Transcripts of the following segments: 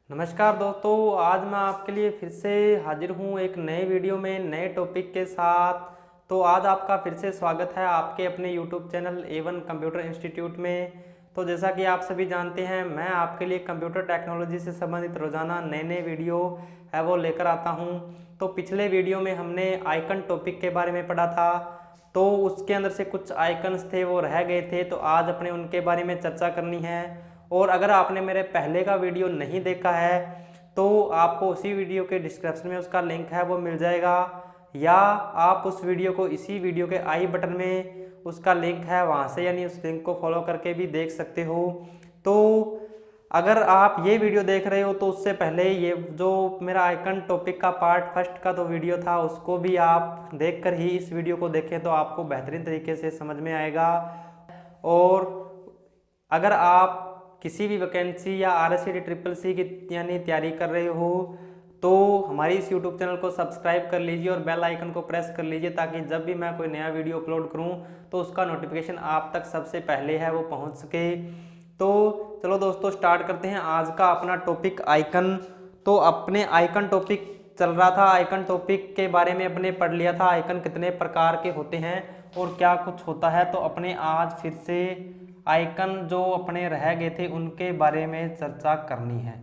नमस्कार दोस्तों, आज मैं आपके लिए फिर से हाजिर हूँ एक नए वीडियो में नए टॉपिक के साथ। तो आज आपका फिर से स्वागत है आपके अपने YouTube channel A1 computer institute में। तो जैसा कि आप सभी जानते हैं, मैं आपके लिए कंप्यूटर टेक्नोलॉजी से संबंधित रोज़ाना नए नए वीडियो है वो लेकर आता हूँ। तो पिछले वीडियो में हमने आइकन टॉपिक के बारे में पढ़ा था, तो उसके अंदर से कुछ आइकन्स थे वो रह गए थे, तो आज अपने उनके बारे में चर्चा करनी है। और अगर आपने मेरे पहले का वीडियो नहीं देखा है तो आपको उसी वीडियो के डिस्क्रिप्शन में उसका लिंक है वो मिल जाएगा, या आप उस वीडियो को इसी वीडियो के आई बटन में उसका लिंक है वहाँ से यानी उस लिंक को फॉलो करके भी देख सकते हो। तो अगर आप ये वीडियो देख रहे हो तो उससे पहले ये जो मेरा आइकन टॉपिक का पार्ट फर्स्ट का तो वीडियो था उसको भी आप देखकर ही इस वीडियो को देखें तो आपको बेहतरीन तरीके से समझ में आएगा। और अगर आप किसी भी वैकेंसी या RSCD CCC की यानी तैयारी कर रहे हो तो हमारी इस YouTube चैनल को सब्सक्राइब कर लीजिए और बेल आइकन को प्रेस कर लीजिए, ताकि जब भी मैं कोई नया वीडियो अपलोड करूं तो उसका नोटिफिकेशन आप तक सबसे पहले है वो पहुंच सके। तो चलो दोस्तों, स्टार्ट करते हैं आज का अपना टॉपिक आइकन। तो अपने आइकन टॉपिक चल रहा था, आइकन टॉपिक के बारे में अपने पढ़ लिया था, आइकन कितने प्रकार के होते हैं और क्या कुछ होता है। तो अपने आज फिर से आइकन जो अपने रह गए थे उनके बारे में चर्चा करनी है।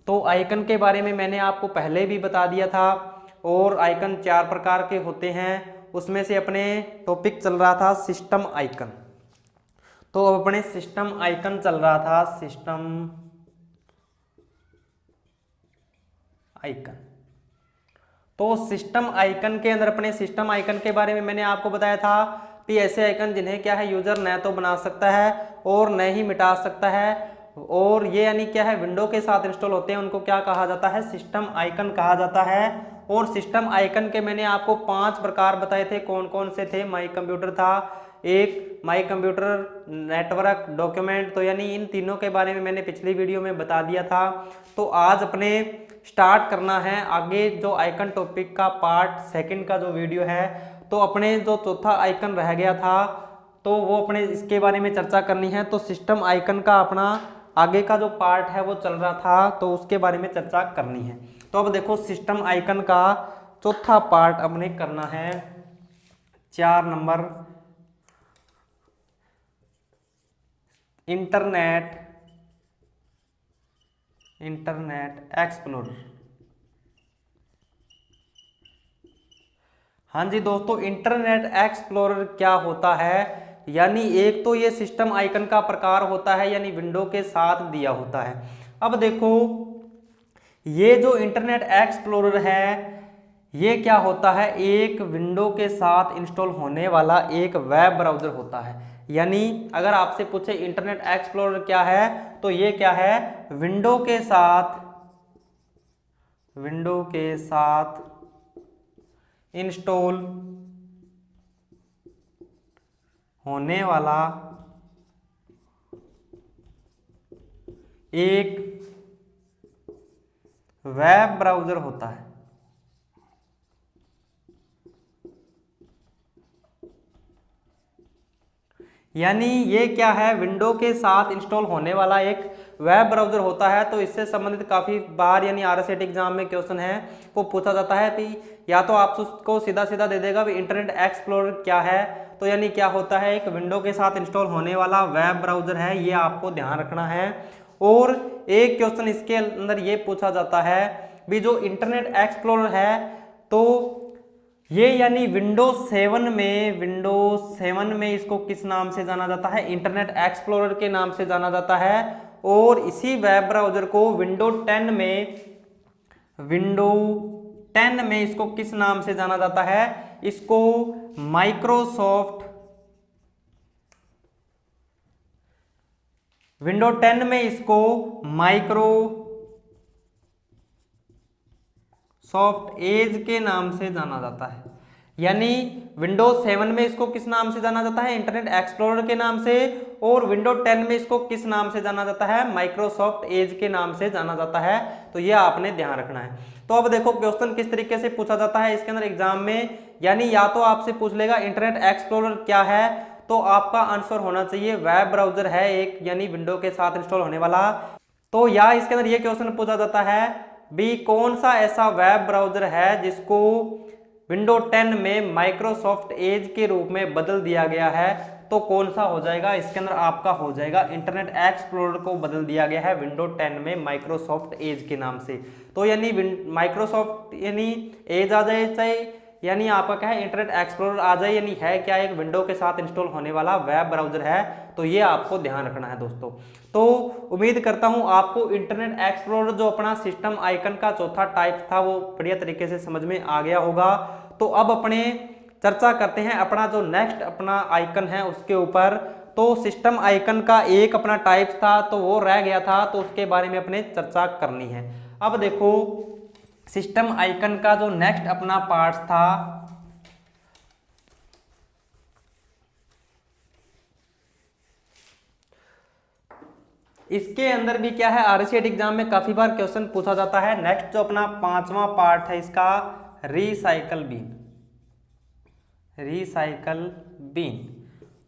तो आइकन के बारे में मैंने आपको पहले भी बता दिया था, और आइकन 4 प्रकार के होते हैं। उसमें से अपने टॉपिक चल रहा था सिस्टम आइकन। तो अब अपने सिस्टम आइकन चल रहा था, सिस्टम आइकन। तो सिस्टम आइकन के अंदर अपने सिस्टम आइकन के बारे में मैंने आपको बताया था कि ऐसे आइकन जिन्हें क्या है यूजर न तो बना सकता है और न ही मिटा सकता है, और ये यानी क्या है विंडो के साथ इंस्टॉल होते हैं, उनको क्या कहा जाता है, सिस्टम आइकन कहा जाता है। और सिस्टम आइकन के मैंने आपको 5 प्रकार बताए थे, कौन कौन से थे। माई कंप्यूटर था एक, माई कंप्यूटर, नेटवर्क, डॉक्यूमेंट, तो यानी इन तीनों के बारे में मैंने पिछली वीडियो में बता दिया था। तो आज अपने स्टार्ट करना है आगे जो आइकन टॉपिक का पार्ट सेकंड का जो वीडियो है। तो अपने जो चौथा आइकन रह गया था तो वो अपने इसके बारे में चर्चा करनी है। तो सिस्टम आइकन का अपना आगे का जो पार्ट है वो चल रहा था, तो उसके बारे में चर्चा करनी है। तो अब देखो, सिस्टम आइकन का चौथा पार्ट अपने करना है 4 नंबर, इंटरनेट एक्सप्लोरर। हाँ जी दोस्तों, इंटरनेट एक्सप्लोरर क्या होता है, यानी एक तो ये सिस्टम आइकन का प्रकार होता है यानी विंडो के साथ दिया होता है। अब देखो, ये जो इंटरनेट एक्सप्लोरर है ये क्या होता है, एक विंडो के साथ इंस्टॉल होने वाला एक वेब ब्राउज़र होता है। यानी अगर आपसे पूछे इंटरनेट एक्सप्लोरर क्या है, तो ये क्या है, विंडो के साथ इंस्टॉल होने वाला एक वेब ब्राउज़र होता है। यानी ये क्या है, विंडो के साथ इंस्टॉल होने वाला एक वेब ब्राउज़र होता है। तो इससे संबंधित काफ़ी बार यानी RSCD एग्जाम में क्वेश्चन है वो पूछा जाता है कि या तो आप उसको सीधा सीधा दे देगा भी इंटरनेट एक्सप्लोरर क्या है, तो यानी क्या होता है, एक विंडो के साथ इंस्टॉल होने वाला वेब ब्राउज़र है, ये आपको ध्यान रखना है। और एक क्वेश्चन इसके अंदर ये पूछा जाता है भी जो इंटरनेट एक्सप्लोरर है तो ये यानी विंडोज 7 में इसको किस नाम से जाना जाता है, इंटरनेट एक्सप्लोरर के नाम से जाना जाता है। और इसी वेब ब्राउज़र को विंडो 10 में इसको किस नाम से जाना जाता है, इसको माइक्रोसॉफ्ट, विंडो 10 में इसको माइक्रोसॉफ्ट एज के नाम से जाना जाता है। यानी विंडोज 7 में इसको किस नाम से जाना जाता है, इंटरनेट एक्सप्लोरर के नाम से, और विंडो 10 में इसको किस नाम से जाना जाता है, माइक्रोसॉफ्ट एज के नाम से जाना जाता है। तो ये आपने ध्यान रखना है। तो अब देखो क्वेश्चन किस तरीके से पूछा जाता है इसके अंदर एग्जाम में, यानी या तो आपसे पूछ लेगा इंटरनेट एक्सप्लोरर क्या है, तो आपका आंसर होना चाहिए वेब ब्राउज़र है एक, यानी विंडो के साथ इंस्टॉल होने वाला तो या इसके अंदर ये क्वेश्चन पूछा जाता है भी कौन सा ऐसा वेब ब्राउजर है जिसको विंडो 10 में माइक्रोसॉफ्ट एज के रूप में बदल दिया गया है, तो कौन सा हो जाएगा? इसके अंदर आपका हो जाएगा इंटरनेट एक्सप्लोरर को बदल दिया गया है विंडो 10 में माइक्रोसॉफ्ट एज के नाम से। तो यानी माइक्रोसॉफ्ट यानी एज आ जाए चाहे यानी आपका क्या है इंटरनेट एक्सप्लोरर आ जाए, यानी है क्या एक विंडो के साथ इंस्टॉल होने वाला वेब ब्राउजर है। तो ये आपको ध्यान रखना है दोस्तों। तो उम्मीद करता हूं आपको इंटरनेट एक्सप्लोरर जो अपना सिस्टम आइकन का चौथा टाइप था वो बढ़िया तरीके से समझ में आ गया होगा। तो अब अपने चर्चा करते हैं अपना जो नेक्स्ट अपना आइकन है उसके ऊपर। तो सिस्टम आइकन का एक अपना टाइप था तो वो रह गया था, तो उसके बारे में अपने चर्चा करनी है। अब देखो सिस्टम आइकन का जो नेक्स्ट अपना पार्ट था इसके अंदर भी क्या है आरसीएट एग्जाम में काफी बार क्वेश्चन पूछा जाता है। नेक्स्ट जो अपना पांचवा पार्ट है इसका रिसाइकल बीन। रिसाइकल बीन,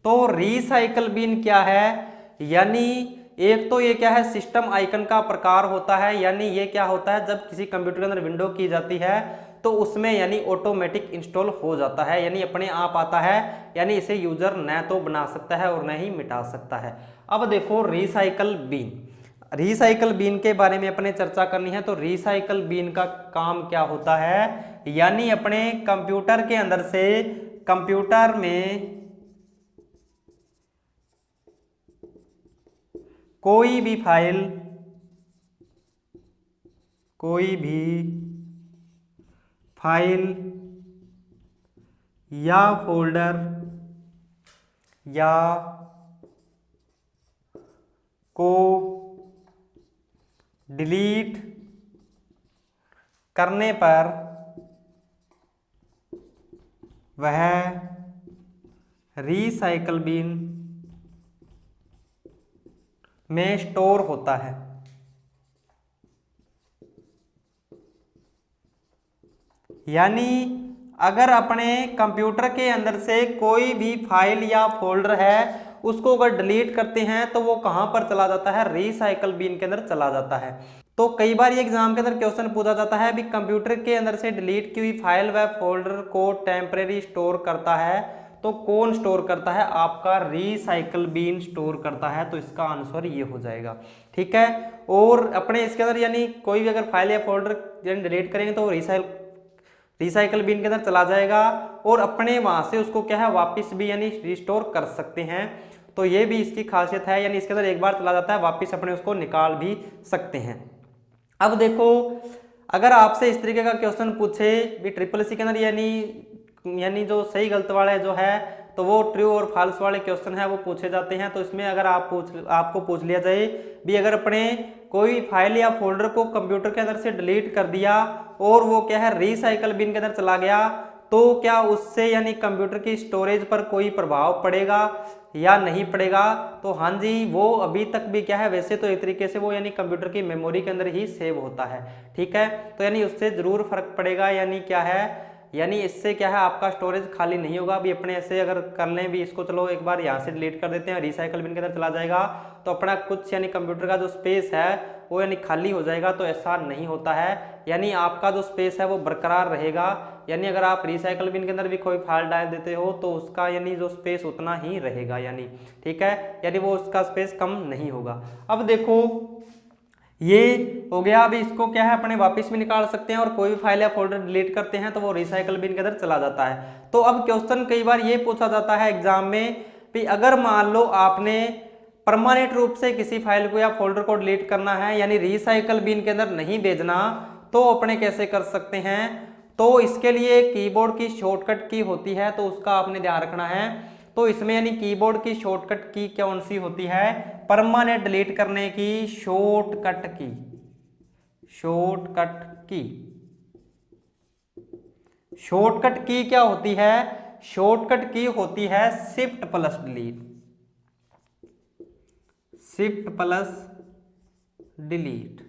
तो रिसाइकल बीन क्या है? यानी एक तो ये क्या है सिस्टम आइकन का प्रकार होता है, यानी ये क्या होता है जब किसी कंप्यूटर के अंदर विंडो की जाती है तो उसमें यानी ऑटोमेटिक इंस्टॉल हो जाता है, यानी अपने आप आता है, यानी इसे यूजर न तो बना सकता है और न ही मिटा सकता है। अब देखो रिसाइकल बीन, रिसाइकल बीन के बारे में अपने चर्चा करनी है। तो रिसाइकल बीन का काम क्या होता है? यानी अपने कंप्यूटर के अंदर से कंप्यूटर में कोई भी फाइल या फोल्डर या को डिलीट करने पर वह रिसाइकल बीन में स्टोर होता है। यानी अगर अपने कंप्यूटर के अंदर से कोई भी फाइल या फोल्डर है उसको अगर डिलीट करते हैं तो वो कहां पर चला जाता है? रिसाइकल बीन के अंदर चला जाता है। तो कई बार ये एग्जाम के अंदर क्वेश्चन पूछा जाता है भी कंप्यूटर के अंदर से डिलीट की हुई फाइल व फोल्डर को टेम्परेरी स्टोर करता है, तो कौन स्टोर करता है? आपका रिसाइकल बीन स्टोर करता है। तो इसका आंसर ये हो जाएगा, ठीक है। और अपने इसके अंदर यानी कोई भी अगर फाइल या फोल्डर डिलीट करेंगे तो रिसाइकल बीन के अंदर चला जाएगा और अपने वहां से उसको क्या है वापस भी यानी रिस्टोर कर सकते हैं। तो ये भी इसकी खासियत है, यानी इसके अंदर एक बार चला जाता है वापस अपने उसको निकाल भी सकते हैं। अब देखो अगर आपसे इस तरीके का क्वेश्चन पूछे भी ट्रिपल सी के अंदर यानी जो सही गलत वाले जो है तो वो ट्रू और फॉल्स वाले क्वेश्चन है वो पूछे जाते हैं। तो इसमें अगर आपको पूछ लिया जाए भी अगर अपने कोई फाइल या फोल्डर को कंप्यूटर के अंदर से डिलीट कर दिया और वो क्या है रिसाइकल बिन के अंदर चला गया, तो क्या उससे यानी कंप्यूटर की स्टोरेज पर कोई प्रभाव पड़ेगा या नहीं पड़ेगा? तो हाँ जी, वो अभी तक भी क्या है वैसे तो एक तरीके से वो यानी कंप्यूटर की मेमोरी के अंदर ही सेव होता है, ठीक है। तो यानी उससे जरूर फर्क पड़ेगा, यानी क्या है यानी इससे क्या है आपका स्टोरेज खाली नहीं होगा। भी अपने ऐसे अगर कर लें भी इसको, चलो एक बार यहाँ से डिलीट कर देते हैं, रिसाइकल बिन के अंदर चला जाएगा तो अपना कुछ यानी कंप्यूटर का जो स्पेस है वो यानी खाली हो जाएगा, तो ऐसा नहीं होता है। यानी आपका जो स्पेस है वो बरकरार रहेगा। यानी अगर आप रिसाइकल बिन के अंदर भी कोई फाइल डाल देते हो तो उसका यानी जो स्पेस उतना ही रहेगा, यानी ठीक है, यानी वो उसका स्पेस कम नहीं होगा। अब देखो ये हो गया। अभी इसको क्या है अपने वापस भी निकाल सकते हैं और कोई भी फाइल या फोल्डर डिलीट करते हैं तो वो रिसाइकल बिन के अंदर चला जाता है। तो अब क्वेश्चन कई बार ये पूछा जाता है एग्जाम में कि अगर मान लो आपने परमानेंट रूप से किसी फाइल को या फोल्डर को डिलीट करना है यानी रिसाइकल बिन के अंदर नहीं भेजना, तो अपने कैसे कर सकते हैं? तो इसके लिए कीबोर्ड की शॉर्टकट की होती है, तो उसका आपने ध्यान रखना है। तो इसमें यानी कीबोर्ड की शॉर्टकट की कौन सी होती है? परमानेंट डिलीट करने की शॉर्टकट की। शॉर्टकट की क्या होती है? शॉर्टकट की होती है shift plus delete. Shift plus delete.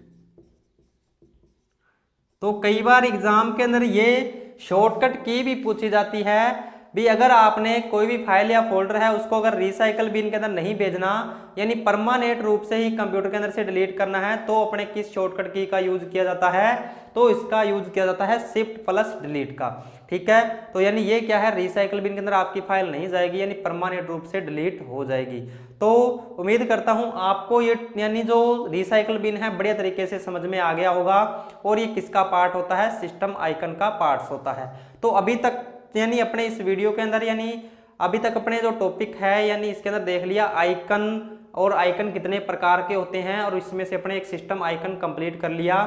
तो कई बार एग्जाम के अंदर ये शॉर्टकट की भी पूछी जाती है, भी अगर आपने कोई भी फाइल या फोल्डर है उसको अगर रिसाइकल बिन के अंदर नहीं भेजना, यानी परमानेंट रूप से ही कंप्यूटर के अंदर से डिलीट करना है, तो अपने किस शॉर्टकट की का यूज किया जाता है, तो इसका यूज किया जाता है शिफ्ट प्लस डिलीट का। ठीक है, तो यानी ये क्या है, रिसाइकल बिन के अंदर आपकी फाइल नहीं जाएगी, यानी परमानेंट रूप से डिलीट हो जाएगी। तो उम्मीद करता हूं आपको ये यानी जो रिसाइकल बिन है बढ़िया तरीके से समझ में आ गया होगा। और ये किसका पार्ट होता है, सिस्टम आइकन का पार्ट्स होता है। तो अभी तक यानी अपने इस वीडियो के अंदर यानी अभी तक अपने जो टॉपिक है यानी इसके अंदर देख लिया आइकन, और आइकन कितने प्रकार के होते हैं, और इसमें से अपने एक सिस्टम आइकन कंप्लीट कर लिया।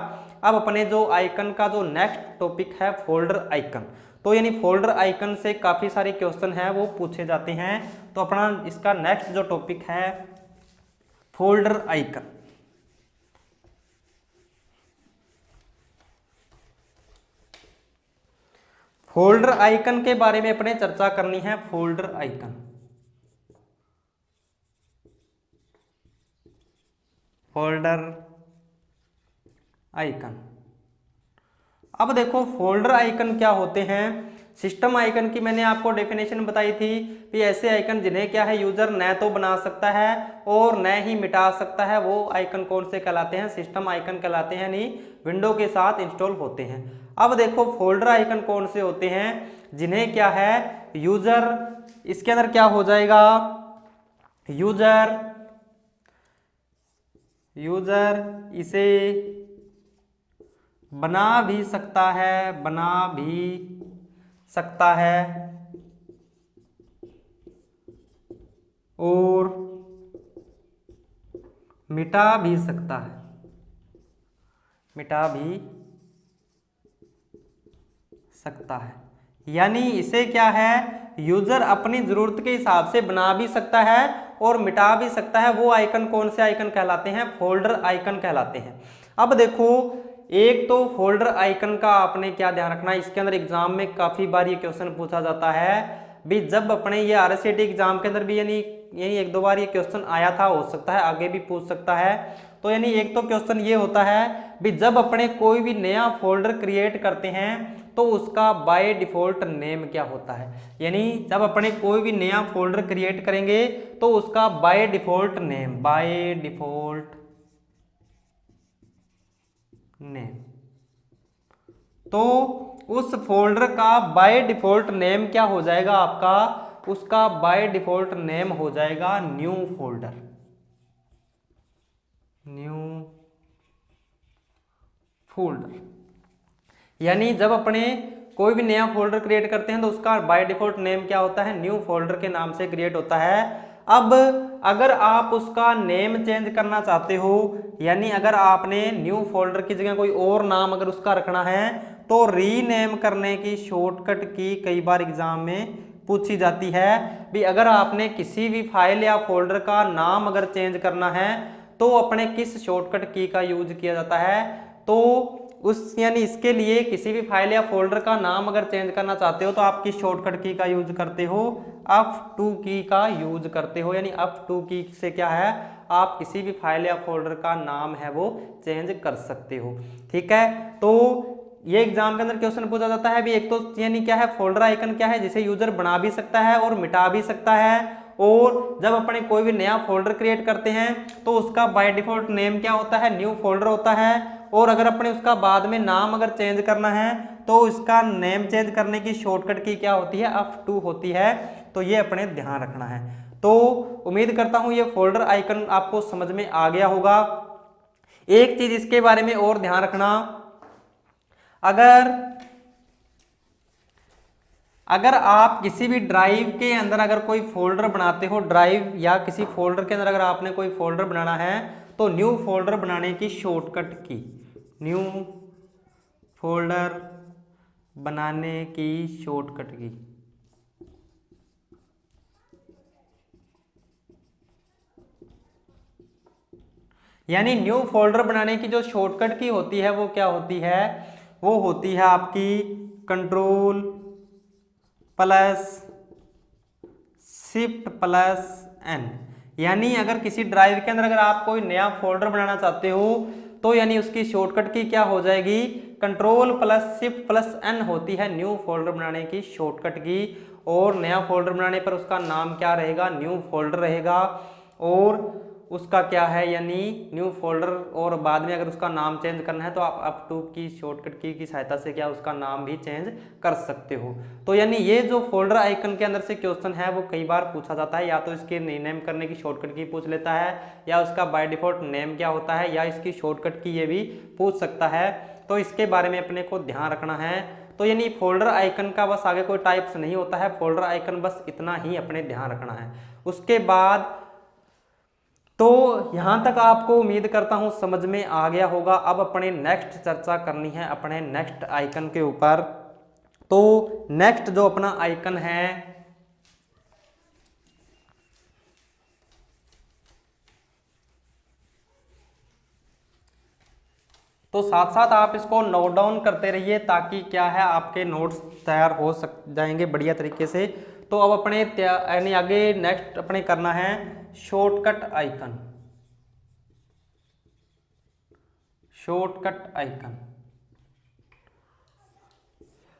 अब अपने जो आइकन का जो नेक्स्ट टॉपिक है फोल्डर आइकन। तो यानी फोल्डर आइकन से काफी सारे क्वेश्चन हैं वो पूछे जाते हैं। तो अपना इसका नेक्स्ट जो टॉपिक है फोल्डर आइकन। फोल्डर आइकन के बारे में अपने चर्चा करनी है। Folder icon, folder icon. अब देखो फोल्डर आइकन क्या होते हैं। सिस्टम आइकन की मैंने आपको डेफिनेशन बताई थी कि ऐसे आइकन जिन्हें क्या है यूजर न तो बना सकता है और न ही मिटा सकता है, वो आइकन कौन से कहलाते हैं, सिस्टम आइकन कहलाते हैं, नहीं विंडो के साथ इंस्टॉल होते हैं। अब देखो फोल्डर आइकन कौन से होते हैं, जिन्हें क्या है यूजर, इसके अंदर क्या हो जाएगा, यूजर इसे बना भी सकता है, और मिटा भी सकता है, यानी इसे क्या है यूजर अपनी जरूरत के हिसाब से बना भी सकता है और मिटा भी सकता है। वो आइकन कौन से आइकन कहलाते हैं, फोल्डर आइकन कहलाते हैं। अब देखो एक तो फोल्डर आइकन का आपने क्या ध्यान रखना है, इसके अंदर एग्जाम में काफी बार ये क्वेश्चन पूछा जाता है भी, जब अपने ये RSAT एग्जाम के अंदर भी यानी एक दो बार ये क्वेश्चन आया था, हो सकता है आगे भी पूछ सकता है। तो यानी एक तो क्वेश्चन ये होता है भी जब अपने कोई भी नया फोल्डर क्रिएट करते हैं तो उसका बाय डिफॉल्ट नेम क्या होता है, यानी जब अपने कोई भी नया फोल्डर क्रिएट करेंगे तो उसका बाय डिफॉल्ट नेम, तो उस फोल्डर का बाय डिफॉल्ट नेम क्या हो जाएगा आपका, उसका बाय डिफॉल्ट नेम हो जाएगा न्यू फोल्डर। यानी जब अपने कोई भी नया फोल्डर क्रिएट करते हैं तो उसका बाय डिफॉल्ट नेम क्या होता है, न्यू फोल्डर के नाम से क्रिएट होता है। अब अगर आप उसका नेम चेंज करना चाहते हो, यानी अगर आपने न्यू फोल्डर की जगह कोई और नाम अगर उसका रखना है, तो रीनेम करने की शॉर्टकट की कई बार एग्जाम में पूछी जाती है भी, अगर आपने किसी भी फाइल या फोल्डर का नाम अगर चेंज करना है तो अपने किस शॉर्टकट की का यूज किया जाता है। तो उस यानी इसके लिए किसी भी फाइल या फोल्डर का नाम अगर चेंज करना चाहते हो तो आप किस शॉर्टकट की का यूज करते हो, F2 की का यूज करते हो। यानी F2 की से क्या है, आप किसी भी फाइल या फोल्डर का नाम है वो चेंज कर सकते हो। ठीक है, तो ये एग्जाम के अंदर क्वेश्चन पूछा जाता है भी, एक तो यानी क्या है फोल्डर आइकन क्या है, जिसे यूजर बना भी सकता है और मिटा भी सकता है। और जब अपने कोई भी नया फोल्डर क्रिएट करते हैं तो उसका बाय डिफॉल्ट नेम क्या होता है, न्यू फोल्डर होता है। और अगर अपने उसका बाद में नाम अगर चेंज करना है तो इसका नेम चेंज करने की शॉर्टकट की क्या होती है, F2 होती है। तो ये अपने ध्यान रखना है। तो उम्मीद करता हूं ये फोल्डर आइकन आपको समझ में आ गया होगा। एक चीज इसके बारे में और ध्यान रखना, अगर आप किसी भी ड्राइव के अंदर अगर कोई फोल्डर बनाते हो, ड्राइव या किसी फोल्डर के अंदर अगर आपने कोई फोल्डर बनाना है तो न्यू फोल्डर बनाने की शॉर्टकट की, न्यू फोल्डर बनाने की शॉर्टकट की, यानी न्यू फोल्डर बनाने की जो शॉर्टकट की होती है वो क्या होती है, वो होती है आपकी control plus shift plus N. यानी अगर किसी ड्राइव के अंदर अगर आप कोई नया फोल्डर बनाना चाहते हो तो यानी उसकी शॉर्टकट की क्या हो जाएगी, control plus shift plus N होती है न्यू फोल्डर बनाने की शॉर्टकट की। और नया फोल्डर बनाने पर उसका नाम क्या रहेगा, न्यू फोल्डर रहेगा। और उसका क्या है यानी न्यू फोल्डर, और बाद में अगर उसका नाम चेंज करना है तो आप अप टू की शॉर्टकट की सहायता से क्या उसका नाम भी चेंज कर सकते हो। तो यानी ये जो फोल्डर आइकन के अंदर से क्वेश्चन है वो कई बार पूछा जाता है, या तो इसके रीनेम करने की शॉर्टकट की पूछ लेता है, या उसका बाय डिफॉल्ट नेम क्या होता है, या इसकी शॉर्टकट की ये भी पूछ सकता है। तो इसके बारे में अपने को ध्यान रखना है। तो यानी फोल्डर आइकन का बस आगे कोई टाइप्स नहीं होता है, फोल्डर आइकन बस इतना ही अपने ध्यान रखना है। उसके बाद तो यहां तक आपको उम्मीद करता हूं समझ में आ गया होगा। अब अपने नेक्स्ट चर्चा करनी है अपने नेक्स्ट आइकन के ऊपर। तो नेक्स्ट जो अपना आइकन है तो साथ साथ आप इसको नोट डाउन करते रहिए, ताकि क्या है आपके नोट्स तैयार हो जाएंगे बढ़िया तरीके से। तो अब अपने यानी आगे नेक्स्ट अपने करना है शॉर्टकट आइकन। शॉर्टकट आइकन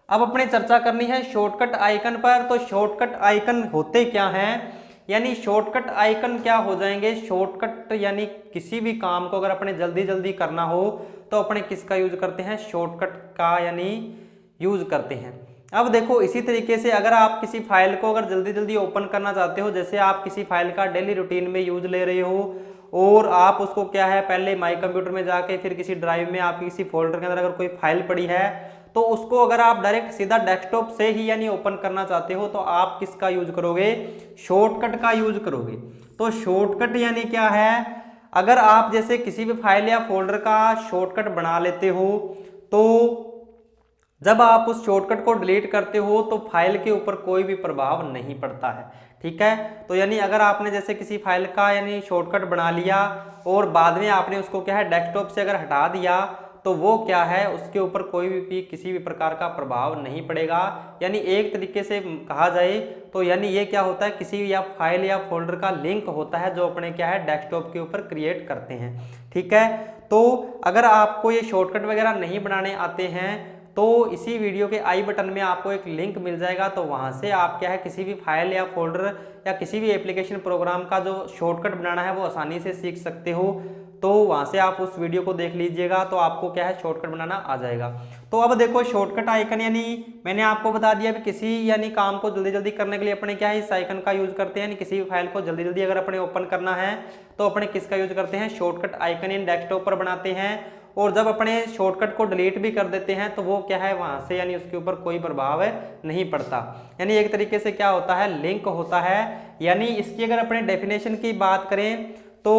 अब अपने चर्चा करनी है शॉर्टकट आइकन पर। तो शॉर्टकट आइकन होते क्या हैं, यानी शॉर्टकट आइकन क्या हो जाएंगे, शॉर्टकट यानी किसी भी काम को अगर अपने जल्दी जल्दी करना हो तो अपने किसका यूज करते हैं, शॉर्टकट का यानी यूज करते हैं। अब देखो इसी तरीके से अगर आप किसी फाइल को अगर जल्दी जल्दी ओपन करना चाहते हो, जैसे आप किसी फाइल का डेली रूटीन में यूज ले रहे हो और आप उसको क्या है पहले माई कंप्यूटर में जाके फिर किसी ड्राइव में आपकी किसी फोल्डर के अंदर अगर कोई फाइल पड़ी है तो उसको अगर आप डायरेक्ट सीधा डेस्कटॉप से ही यानी ओपन करना चाहते हो तो आप किसका यूज करोगे, शॉर्टकट का यूज करोगे। तो शॉर्टकट यानी क्या है, अगर आप जैसे किसी भी फाइल या फोल्डर का शॉर्टकट बना लेते हो तो जब आप उस शॉर्टकट को डिलीट करते हो तो फाइल के ऊपर कोई भी प्रभाव नहीं पड़ता है। ठीक है, तो यानी अगर आपने जैसे किसी फाइल का यानी शॉर्टकट बना लिया और बाद में आपने उसको क्या है डेस्कटॉप से अगर हटा दिया तो वो क्या है उसके ऊपर कोई भी किसी भी प्रकार का प्रभाव नहीं पड़ेगा। यानी एक तरीके से कहा जाए तो यानी ये क्या होता है, किसी या फाइल या फोल्डर का लिंक होता है जो अपने क्या है डेस्कटॉप के ऊपर क्रिएट करते हैं। ठीक है, तो अगर आपको ये शॉर्टकट वगैरह नहीं बनाने आते हैं तो इसी वीडियो के आई बटन में आपको एक लिंक मिल जाएगा, तो वहां से आप क्या है किसी भी फाइल या फोल्डर या किसी भी एप्लीकेशन प्रोग्राम का जो शॉर्टकट बनाना है वो आसानी से सीख सकते हो। तो वहां से आप उस वीडियो को देख लीजिएगा तो आपको क्या है शॉर्टकट बनाना आ जाएगा। तो अब देखो शॉर्टकट आइकन यानी मैंने आपको बता दिया कि किसी यानी काम को जल्दी जल्दी करने के लिए अपने क्या है इस आइकन का यूज करते हैं। यानी किसी भी फाइल को जल्दी जल्दी अगर अपने ओपन करना है तो अपने किसका यूज करते हैं, शॉर्टकट आइकन इन डेस्कटॉप पर बनाते हैं। और जब अपने शॉर्टकट को डिलीट भी कर देते हैं तो वो क्या है वहां से यानी उसके ऊपर कोई प्रभाव नहीं पड़ता। यानी एक तरीके से क्या होता है लिंक होता है। यानी इसकी अगर अपने डेफिनेशन की बात करें तो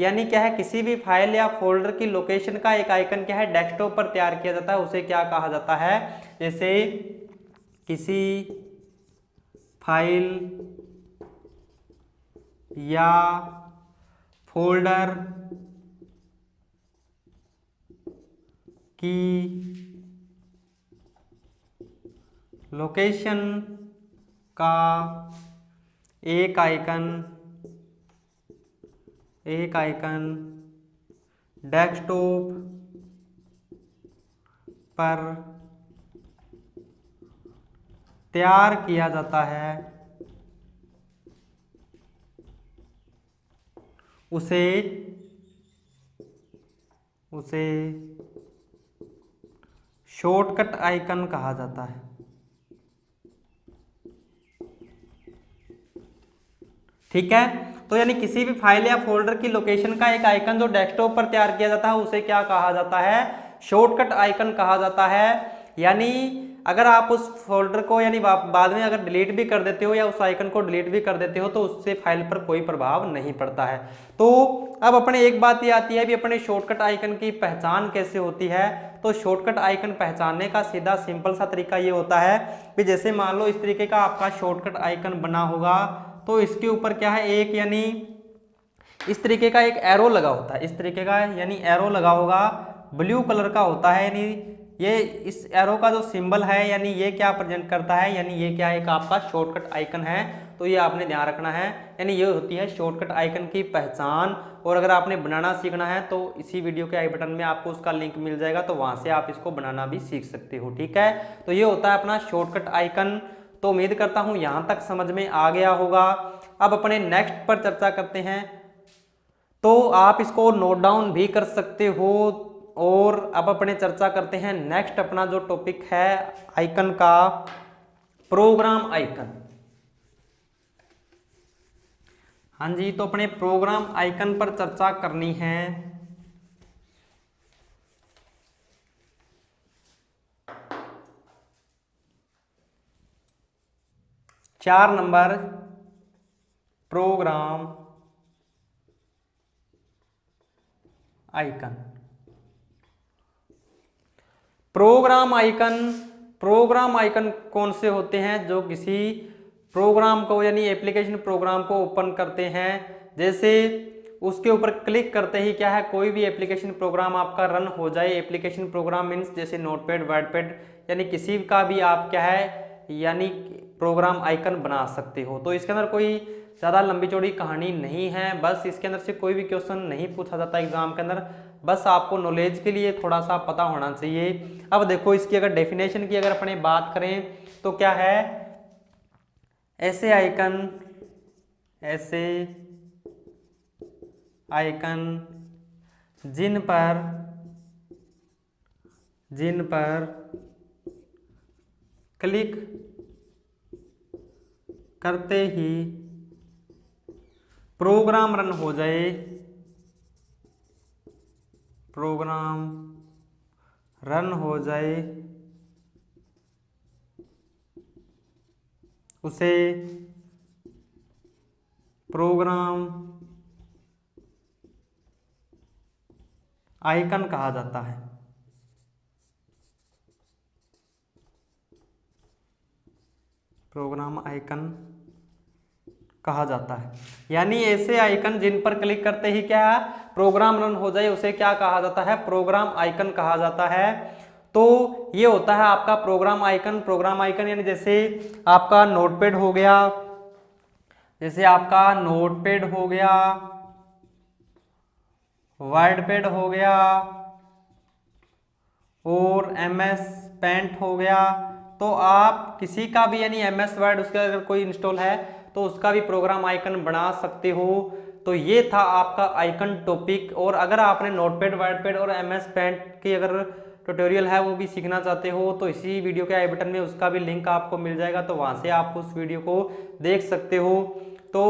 यानी क्या है किसी भी फाइल या फोल्डर की लोकेशन का एक आइकन क्या है डेस्कटॉप पर तैयार किया जाता है, उसे क्या कहा जाता है, जैसे किसी फाइल या फोल्डर की लोकेशन का एक आइकन डेस्कटॉप पर तैयार किया जाता है उसे शॉर्टकट आइकन कहा जाता है। ठीक है, तो यानी किसी भी फाइल या फोल्डर की लोकेशन का एक आइकन जो डेस्कटॉप पर तैयार किया जाता है उसे क्या कहा जाता है, शॉर्टकट आइकन कहा जाता है। यानी अगर आप उस फोल्डर को यानी बाद में अगर डिलीट भी कर देते हो या उस आइकन को डिलीट भी कर देते हो तो उससे फाइल पर कोई प्रभाव नहीं पड़ता है। तो अब अपने एक बात ये आती है भी अपने शॉर्टकट आइकन की पहचान कैसे होती है। तो शॉर्टकट आइकन पहचानने का सीधा सिंपल सा तरीका ये होता है कि जैसे मान लो इस तरीके का आपका शॉर्टकट आइकन बना होगा तो इसके ऊपर क्या है एक यानी इस तरीके का एक एरो लगा होता है, इस तरीके का यानी एरो लगा होगा ब्लू कलर का होता है। यानी ये इस एरो का जो सिंबल है यानी ये क्या प्रेजेंट करता है, यानी ये क्या एक आपका शॉर्टकट आइकन है। तो ये आपने ध्यान रखना है, यानी ये होती है शॉर्टकट आइकन की पहचान। और अगर आपने बनाना सीखना है तो इसी वीडियो के आई बटन में आपको उसका लिंक मिल जाएगा, तो वहां से आप इसको बनाना भी सीख सकते हो। ठीक है, तो ये होता है अपना शॉर्टकट आइकन। तो उम्मीद करता हूँ यहाँ तक समझ में आ गया होगा। अब अपने नेक्स्ट पर चर्चा करते हैं, तो आप इसको नोट डाउन भी कर सकते हो। और अब अपने चर्चा करते हैं नेक्स्ट अपना जो टॉपिक है आइकन का, प्रोग्राम आइकन। हाँ जी, तो अपने प्रोग्राम आइकन पर चर्चा करनी है। चार number program icon. Program icon कौन से होते हैं? जो किसी प्रोग्राम को यानी एप्लीकेशन प्रोग्राम को ओपन करते हैं, जैसे उसके ऊपर क्लिक करते ही क्या है, कोई भी एप्लीकेशन प्रोग्राम आपका रन हो जाए। एप्लीकेशन प्रोग्राम मीन्स जैसे नोटपैड, वर्डपैड, यानी किसी का भी आप क्या है यानी प्रोग्राम आइकन बना सकते हो। तो इसके अंदर कोई ज़्यादा लंबी चौड़ी कहानी नहीं है, बस इसके अंदर से कोई भी क्वेश्चन नहीं पूछा जाता एग्जाम के अंदर, बस आपको नॉलेज के लिए थोड़ा सा पता होना चाहिए। अब देखो इसकी अगर डेफिनेशन की अगर अपने बात करें तो क्या है, ऐसे आइकन जिन पर क्लिक करते ही प्रोग्राम रन हो जाए, उसे प्रोग्राम आइकन कहा जाता है। प्रोग्राम आइकन कहा जाता है, यानी ऐसे आइकन जिन पर क्लिक करते ही क्या है प्रोग्राम रन हो जाए, उसे क्या कहा जाता है, प्रोग्राम आइकन कहा जाता है। तो ये होता है आपका प्रोग्राम आइकन यानी जैसे आपका नोटपैड हो गया, वर्डपैड हो गया और MS पेंट हो गया। तो आप किसी का भी यानी MS वर्ड उसका अगर कोई इंस्टॉल है तो उसका भी प्रोग्राम आइकन बना सकते हो। तो ये था आपका आइकन टॉपिक। और अगर आपने नोटपैड, वर्डपैड और MS पेंट की अगर ट्यूटोरियल है वो भी सीखना चाहते हो तो इसी वीडियो के आई बटन में उसका भी लिंक आपको मिल जाएगा, तो वहाँ से आप उस वीडियो को देख सकते हो। तो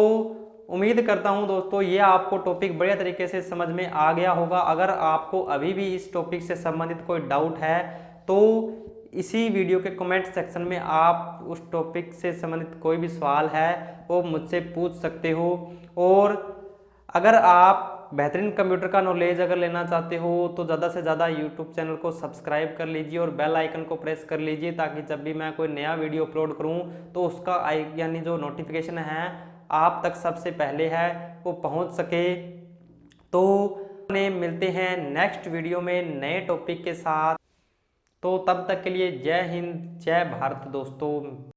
उम्मीद करता हूँ दोस्तों ये आपको टॉपिक बढ़िया तरीके से समझ में आ गया होगा। अगर आपको अभी भी इस टॉपिक से संबंधित कोई डाउट है तो इसी वीडियो के कमेंट सेक्शन में आप उस टॉपिक से संबंधित कोई भी सवाल है वो मुझसे पूछ सकते हो। और अगर आप बेहतरीन कंप्यूटर का नॉलेज अगर लेना चाहते हो तो ज़्यादा से ज़्यादा यूट्यूब चैनल को सब्सक्राइब कर लीजिए और बेल आइकन को प्रेस कर लीजिए, ताकि जब भी मैं कोई नया वीडियो अपलोड करूं तो उसका यानी जो नोटिफिकेशन है आप तक सबसे पहले है वो पहुंच सके। तो मिलते हैं नेक्स्ट वीडियो में नए टॉपिक के साथ। तो तब तक के लिए जय हिंद, जय भारत दोस्तों।